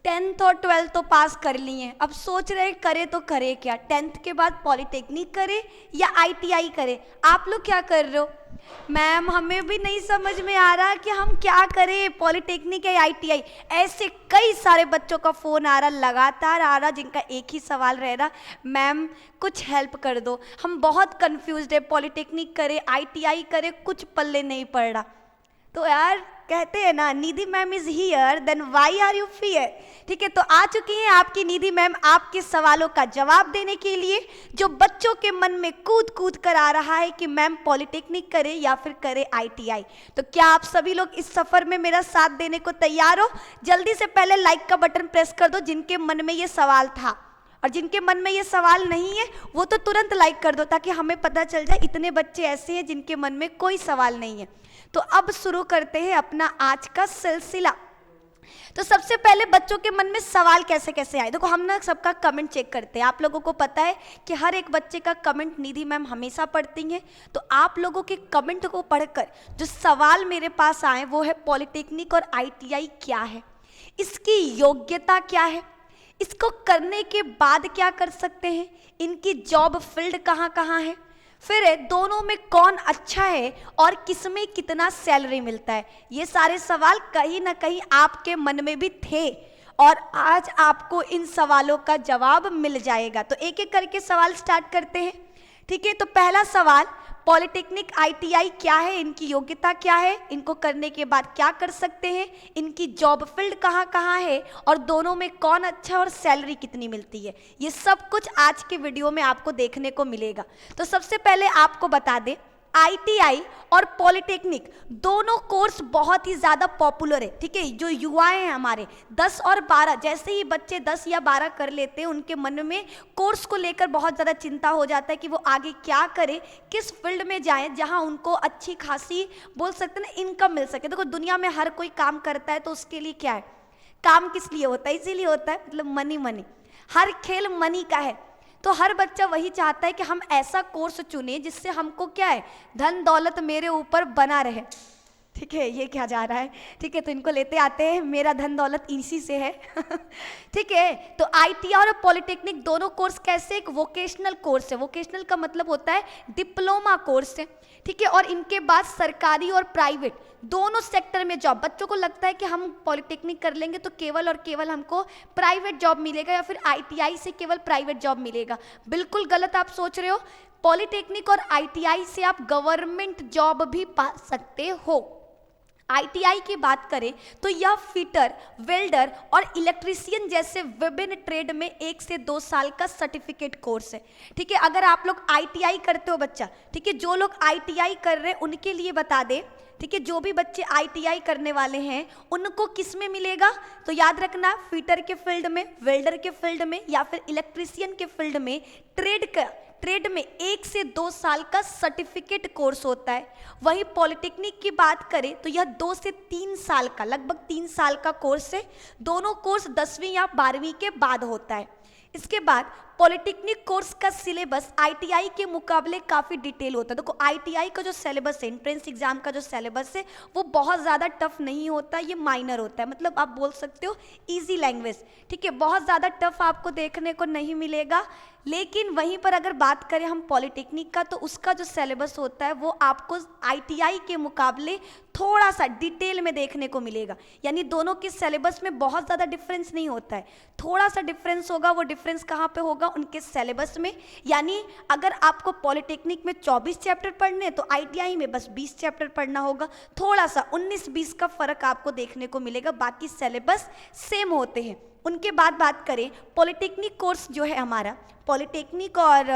10th और 12th तो पास कर लिए, अब सोच रहे करे तो करे क्या, 10th के बाद पॉलिटेक्निक करे या ITI करे। आप लोग क्या कर रहे हो? मैम हमें भी नहीं समझ में आ रहा कि हम क्या करें, पॉलिटेक्निक या ITI। ऐसे कई सारे बच्चों का फ़ोन आ रहा, लगातार आ रहा, जिनका एक ही सवाल रह रहा, मैम कुछ हेल्प कर दो, हम बहुत कंफ्यूज्ड है, पॉलिटेक्निक करे ITI करे, कुछ पल्ले नहीं पड़ रहा। तो यार कहते हैं ना, Nidhi ma'am is here then why are you fear. ठीक है, तो आ चुकी हैं आपकी निधि मैम आपके सवालों का जवाब देने के लिए, जो बच्चों के मन में कूद कूद कर आ रहा है कि मैम पॉलिटेक्निक करे या फिर करे ITI। तो क्या आप सभी लोग इस सफर में मेरा साथ देने को तैयार हो? जल्दी से पहले लाइक का बटन प्रेस कर दो जिनके मन में ये सवाल था, और जिनके मन में ये सवाल नहीं है वो तो तुरंत लाइक कर दो, ताकि हमें पता चल जाए इतने बच्चे ऐसे हैं जिनके मन में कोई सवाल नहीं है। तो अब शुरू करते हैं अपना आज का सिलसिला। तो सबसे पहले बच्चों के मन में सवाल कैसे कैसे आए, देखो हम ना सबका कमेंट चेक करते हैं। आप लोगों को पता है कि हर एक बच्चे का कमेंट निधि मैम हमेशा पढ़ती हैं। तो आप लोगों के कमेंट को पढ़कर जो सवाल मेरे पास आए वो है पॉलिटेक्निक और ITI क्या है, इसकी योग्यता क्या है, इसको करने के बाद क्या कर सकते हैं, इनकी जॉब फील्ड कहाँ कहाँ है, फिर दोनों में कौन अच्छा है और किसमें कितना सैलरी मिलता है। ये सारे सवाल कहीं ना कहीं आपके मन में भी थे और आज आपको इन सवालों का जवाब मिल जाएगा। तो एक एक करके सवाल स्टार्ट करते हैं। ठीक है, तो पहला सवाल, पॉलिटेक्निक ITI क्या है, इनकी योग्यता क्या है, इनको करने के बाद क्या कर सकते हैं, इनकी जॉब फील्ड कहाँ कहाँ है और दोनों में कौन अच्छा और सैलरी कितनी मिलती है, ये सब कुछ आज के वीडियो में आपको देखने को मिलेगा। तो सबसे पहले आपको बता दें, ITI और पॉलिटेक्निक दोनों कोर्स बहुत ही ज़्यादा पॉपुलर है। ठीक है, जो युवा हैं हमारे 10 और 12, जैसे ही बच्चे 10 या 12 कर लेते हैं उनके मन में कोर्स को लेकर बहुत ज़्यादा चिंता हो जाता है कि वो आगे क्या करें, किस फील्ड में जाएं जहां उनको अच्छी खासी बोल सकते हैं ना इनकम मिल सके। देखो दुनिया में हर कोई काम करता है तो उसके लिए क्या है, काम किस लिए होता है, इसीलिए होता है, मतलब मनी मनी, हर खेल मनी का है। तो हर बच्चा वही चाहता है कि हम ऐसा कोर्स चुने जिससे हमको क्या है, धन दौलत मेरे ऊपर बना रहे। ठीक है, ये क्या जा रहा है, ठीक है, तो इनको लेते आते हैं, मेरा धन दौलत इसी से है। ठीक है, तो ITI और पॉलिटेक्निक दोनों कोर्स कैसे, एक वोकेशनल कोर्स है, वोकेशनल का मतलब होता है डिप्लोमा कोर्स है। ठीक है, और इनके बाद सरकारी और प्राइवेट दोनों सेक्टर में जॉब। बच्चों को लगता है कि हम पॉलिटेक्निक कर लेंगे तो केवल और केवल हमको प्राइवेट जॉब मिलेगा या फिर ITI से केवल प्राइवेट जॉब मिलेगा। बिल्कुल गलत आप सोच रहे हो, पॉलिटेक्निक और ITI से आप गवर्नमेंट जॉब भी पा सकते हो। ITI की बात करें तो यह फिटर, वेल्डर और इलेक्ट्रीशियन जैसे विभिन्न ट्रेड में 1 से 2 साल का सर्टिफिकेट कोर्स है। ठीक है, अगर आप लोग ITI करते हो बच्चा, ठीक है, जो लोग ITI कर रहे हैं उनके लिए बता दें, ठीक है, जो भी बच्चे ITI करने वाले हैं उनको किस में मिलेगा, तो याद रखना फिटर के फील्ड में, वेल्डर के फील्ड में या फिर इलेक्ट्रीशियन के फील्ड में ट्रेड में 1 से 2 साल का सर्टिफिकेट कोर्स होता है। वहीं पॉलिटेक्निक की बात करें तो यह 2 से 3 साल का, लगभग 3 साल का कोर्स है। दोनों कोर्स 10वीं या 12वीं के बाद होता है। इसके बाद पॉलिटेक्निक कोर्स का सिलेबस ITI के मुकाबले काफ़ी डिटेल होता है। देखो ITI का जो सिलेबस है, एंट्रेंस एग्जाम का जो सिलेबस है वो बहुत ज़्यादा टफ नहीं होता, ये माइनर होता है, मतलब आप बोल सकते हो इजी लैंग्वेज। ठीक है, बहुत ज़्यादा टफ आपको देखने को नहीं मिलेगा। लेकिन वहीं पर अगर बात करें हम पॉलिटेक्निक का, तो उसका जो सिलेबस होता है वो आपको ITI के मुकाबले थोड़ा सा डिटेल में देखने को मिलेगा। यानी दोनों के सिलेबस में बहुत ज़्यादा डिफरेंस नहीं होता है, थोड़ा सा डिफरेंस होगा। वो डिफरेंस कहाँ पे होगा, उनके सिलेबस में। यानी अगर आपको पॉलिटेक्निक में 24 चैप्टर पढ़ने हैं तो ITI में बस 20 चैप्टर पढ़ना होगा। थोड़ा सा 19-20 का फर्क आपको देखने को मिलेगा, बाकी सिलेबस सेम होते हैं। उनके बाद बात करें पॉलिटेक्निक कोर्स जो है हमारा, पॉलिटेक्निक और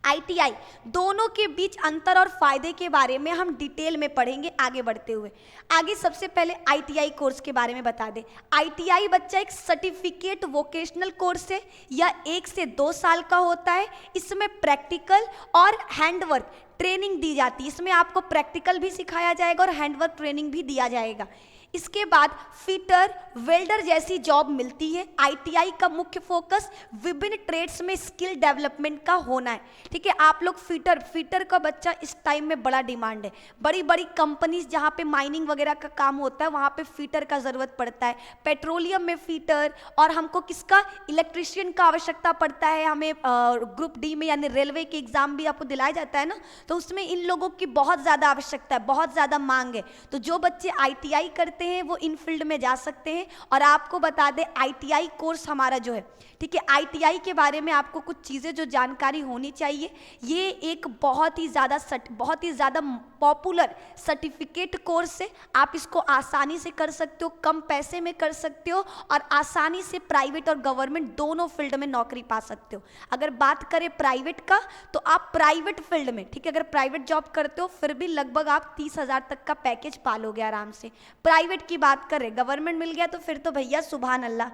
ITI दोनों के बीच अंतर और फायदे के बारे में हम डिटेल में पढ़ेंगे आगे बढ़ते हुए। आगे सबसे पहले ITI कोर्स के बारे में बता दें। ITI बच्चा एक सर्टिफिकेट वोकेशनल कोर्स है, यह 1 से 2 साल का होता है। इसमें प्रैक्टिकल और हैंडवर्क ट्रेनिंग दी जाती है। इसमें आपको प्रैक्टिकल भी सिखाया जाएगा और हैंडवर्क ट्रेनिंग भी दिया जाएगा। इसके बाद फिटर, वेल्डर जैसी जॉब मिलती है। आईटीआई का मुख्य फोकस विभिन्न ट्रेड्स में स्किल डेवलपमेंट का होना है। ठीक है, आप लोग फिटर का बच्चा इस टाइम में बड़ा डिमांड है। बड़ी बड़ी कंपनीज जहाँ पे माइनिंग वगैरह का काम होता है वहाँ पे फिटर का ज़रूरत पड़ता है। पेट्रोलियम में फिटर, और हमको किसका, इलेक्ट्रिशियन का आवश्यकता पड़ता है। हमें ग्रुप डी में यानी रेलवे के एग्जाम भी आपको दिलाया जाता है ना, तो उसमें इन लोगों की बहुत ज़्यादा आवश्यकता है, बहुत ज़्यादा मांग है। तो जो बच्चे आईटीआई करते हैं वो इन फील्ड में जा सकते हैं। और आपको बता दें आईटीआई कोर्स हमारा जो है, ठीक है, आईटीआई के बारे में आपको कुछ चीज़ें जो जानकारी होनी चाहिए। ये एक बहुत ही ज़्यादा पॉपुलर सर्टिफिकेट कोर्स है। आप इसको आसानी से कर सकते हो, कम पैसे में कर सकते हो और आसानी से प्राइवेट और गवर्नमेंट दोनों फील्ड में नौकरी पा सकते हो। अगर बात करें प्राइवेट का, तो आप प्राइवेट फील्ड में, ठीक है, अगर प्राइवेट जॉब करते हो फिर भी लगभग आप 30,000 तक का पैकेज पालोगे आराम से। प्राइवेट की बात करें, गवर्नमेंट मिल गया तो फिर तो भैया सुभान अल्लाह।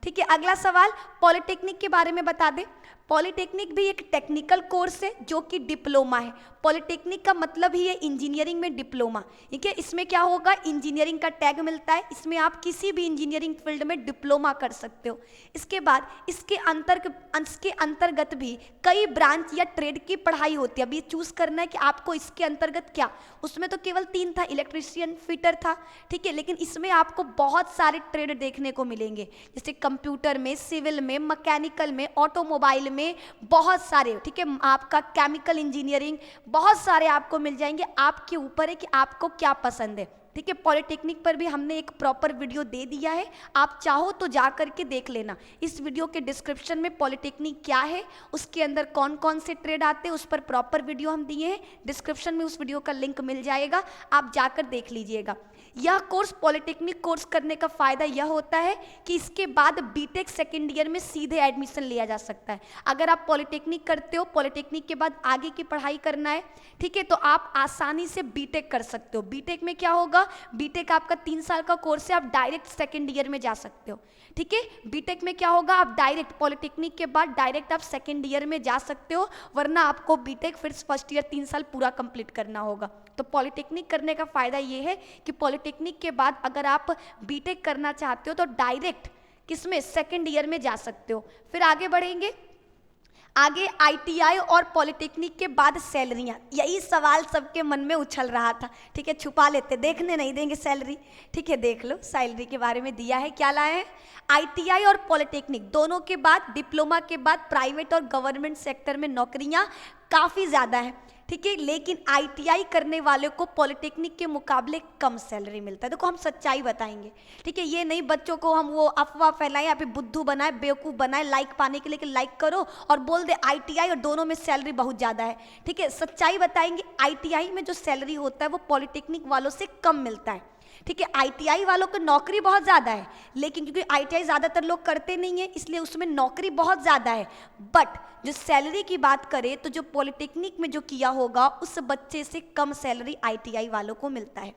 ठीक है, अगला सवाल पॉलिटेक्निक के बारे में बता दें। पॉलिटेक्निक भी एक टेक्निकल कोर्स है जो कि डिप्लोमा है। पॉलिटेक्निक का मतलब ही है इंजीनियरिंग में डिप्लोमा। ठीक है, इसमें क्या होगा, इंजीनियरिंग का टैग मिलता है। इसमें आप किसी भी इंजीनियरिंग फील्ड में डिप्लोमा कर सकते हो। इसके बाद इसके अंतर्गत भी कई ब्रांच या ट्रेड की पढ़ाई होती है। अभी चूज करना है कि आपको इसके अंतर्गत क्या, उसमें तो केवल 3 था, इलेक्ट्रीशियन, फिटर था। ठीक है, लेकिन इसमें आपको बहुत सारे ट्रेड देखने को मिलेंगे, जैसे कंप्यूटर में, सिविल में, मैकेनिकल में, ऑटोमोबाइल में, बहुत सारे। ठीक है, आपका केमिकल इंजीनियरिंग, बहुत सारे आपको मिल जाएंगे। आपके ऊपर है कि आपको क्या पसंद है। ठीक है, पॉलिटेक्निक पर भी हमने एक प्रॉपर वीडियो दे दिया है, आप चाहो तो जा करके देख लेना। इस वीडियो के डिस्क्रिप्शन में पॉलिटेक्निक क्या है, उसके अंदर कौन कौन से ट्रेड आते हैं, उस पर प्रॉपर वीडियो हम दिए हैं। डिस्क्रिप्शन में उस वीडियो का लिंक मिल जाएगा, आप जाकर देख लीजिएगा। यह कोर्स, पॉलिटेक्निक कोर्स करने का फ़ायदा यह होता है कि इसके बाद बीटेक सेकेंड ईयर में सीधे एडमिशन लिया जा सकता है। अगर आप पॉलिटेक्निक करते हो, पॉलिटेक्निक के बाद आगे की पढ़ाई करना है, ठीक है, तो आप आसानी से बीटेक कर सकते हो। बीटेक में क्या होगा, बीटेक आपका 3 साल का कोर्स है, आप डायरेक्ट सेकेंड ईयर में जा सकते हो। ठीक है, बीटेक में क्या होगा, आप डायरेक्ट पॉलिटेक्निक के बाद डायरेक्ट आप सेकेंड ईयर में जा सकते हो, वरना आपको बीटेक फिर फर्स्ट ईयर 3 साल पूरा कंप्लीट करना होगा। तो पॉलिटेक्निक करने का फ़ायदा ये है कि पॉलिटेक्निक के बाद अगर आप बीटेक करना चाहते हो तो डायरेक्ट किसमें, सेकेंड ईयर में जा सकते हो। फिर आगे बढ़ेंगे, आगे आईटीआई और पॉलिटेक्निक के बाद सैलरियाँ। यही सवाल सबके मन में उछल रहा था। ठीक है, छुपा लेते, देखने नहीं देंगे सैलरी। ठीक है, देख लो सैलरी के बारे में दिया है, क्या लाए हैं। आईटीआई और पॉलिटेक्निक दोनों के बाद, डिप्लोमा के बाद प्राइवेट और गवर्नमेंट सेक्टर में नौकरियाँ काफ़ी ज़्यादा हैं। ठीक है, लेकिन आईटीआई करने वाले को पॉलिटेक्निक के मुकाबले कम सैलरी मिलता है। देखो हम सच्चाई बताएंगे, ठीक है, ये नहीं बच्चों को हम वो अफवाह फैलाएं, यहाँ पे बुद्धू बनाए, बेवकूफ़ बनाए लाइक पाने के लिए कि लाइक करो और बोल दे आईटीआई और दोनों में सैलरी बहुत ज़्यादा है। ठीक है, सच्चाई बताएंगे, आईटीआई में जो सैलरी होता है वो पॉलिटेक्निक वालों से कम मिलता है। ठीक है, आईटीआई वालों को नौकरी बहुत ज़्यादा है, लेकिन क्योंकि आईटीआई ज़्यादातर लोग करते नहीं है इसलिए उसमें नौकरी बहुत ज़्यादा है। बट जो सैलरी की बात करें तो जो पॉलिटेक्निक में जो किया होगा उस बच्चे से कम सैलरी आईटीआई वालों को मिलता है।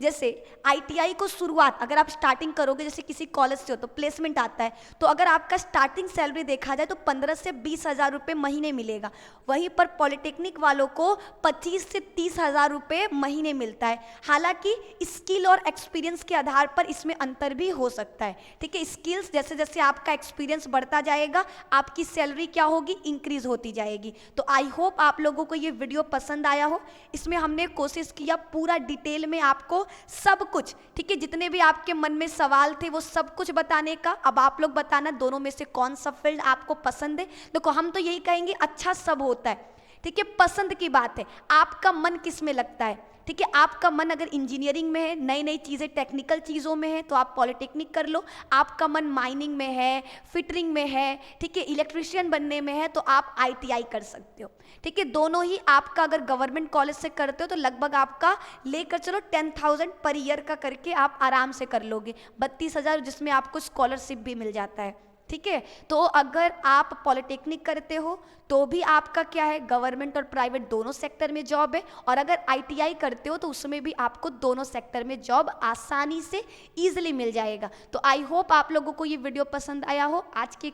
जैसे आईटीआई को शुरुआत अगर आप स्टार्टिंग करोगे, जैसे किसी कॉलेज से हो तो प्लेसमेंट आता है, तो अगर आपका स्टार्टिंग सैलरी देखा जाए तो 15 से 20 हज़ार रुपये महीने मिलेगा। वहीं पर पॉलिटेक्निक वालों को 25 से 30 हज़ार रुपये महीने मिलता है। हालांकि स्किल और एक्सपीरियंस के आधार पर इसमें अंतर भी हो सकता है। ठीक है, स्किल्स जैसे जैसे आपका एक्सपीरियंस बढ़ता जाएगा आपकी सैलरी क्या होगी, इंक्रीज होती जाएगी। तो आई होप आप लोगों को ये वीडियो पसंद आया हो। इसमें हमने कोशिश किया पूरा डिटेल में आपको सब कुछ, ठीक है, जितने भी आपके मन में सवाल थे वो सब कुछ बताने का। अब आप लोग बताना दोनों में से कौन सा फील्ड आपको पसंद है। देखो हम तो यही कहेंगे अच्छा सब होता है, ठीक है, पसंद की बात है, आपका मन किस में लगता है। ठीक है, आपका मन अगर इंजीनियरिंग में है, नई नई चीज़ें टेक्निकल चीज़ों में है तो आप पॉलिटेक्निक कर लो। आपका मन माइनिंग में है, फिटरिंग में है, ठीक है, इलेक्ट्रिशियन बनने में है तो आप आईटीआई कर सकते हो। ठीक है, दोनों ही आपका अगर गवर्नमेंट कॉलेज से करते हो तो लगभग आपका लेकर चलो 10,000 पर ईयर का करके आप आराम से कर लोगे, 32,000 जिसमें आपको स्कॉलरशिप भी मिल जाता है। ठीक है, तो अगर आप पॉलिटेक्निक करते हो तो भी आपका क्या है, गवर्नमेंट और प्राइवेट दोनों सेक्टर में जॉब है, और अगर आईटीआई करते हो तो उसमें भी आपको दोनों सेक्टर में जॉब आसानी से ईजिली मिल जाएगा। तो आई होप आप लोगों को ये वीडियो पसंद आया हो। आज की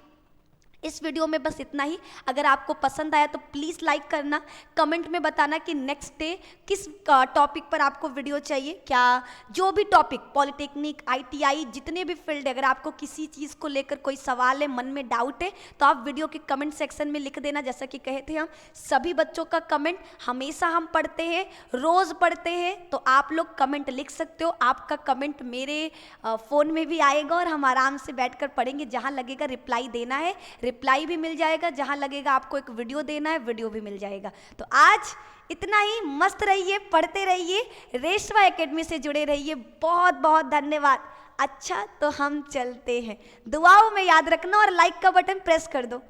इस वीडियो में बस इतना ही। अगर आपको पसंद आया तो प्लीज़ लाइक करना, कमेंट में बताना कि नेक्स्ट डे किस टॉपिक पर आपको वीडियो चाहिए। क्या जो भी टॉपिक, पॉलिटेक्निक, आईटीआई, जितने भी फील्ड, अगर आपको किसी चीज़ को लेकर कोई सवाल है, मन में डाउट है, तो आप वीडियो के कमेंट सेक्शन में लिख देना। जैसा कि कहे थे हम, सभी बच्चों का कमेंट हमेशा हम पढ़ते हैं, रोज़ पढ़ते हैं, तो आप लोग कमेंट लिख सकते हो। आपका कमेंट मेरे फ़ोन में भी आएगा और हम आराम से बैठकर पढ़ेंगे। जहाँ लगेगा रिप्लाई देना है, रिप्लाई भी मिल जाएगा। जहाँ लगेगा आपको एक वीडियो देना है, वीडियो भी मिल जाएगा। तो आज इतना ही। मस्त रहिए, पढ़ते रहिए, रेशमा एकेडमी से जुड़े रहिए। बहुत बहुत धन्यवाद। अच्छा, तो हम चलते हैं। दुआओं में याद रखना और लाइक का बटन प्रेस कर दो।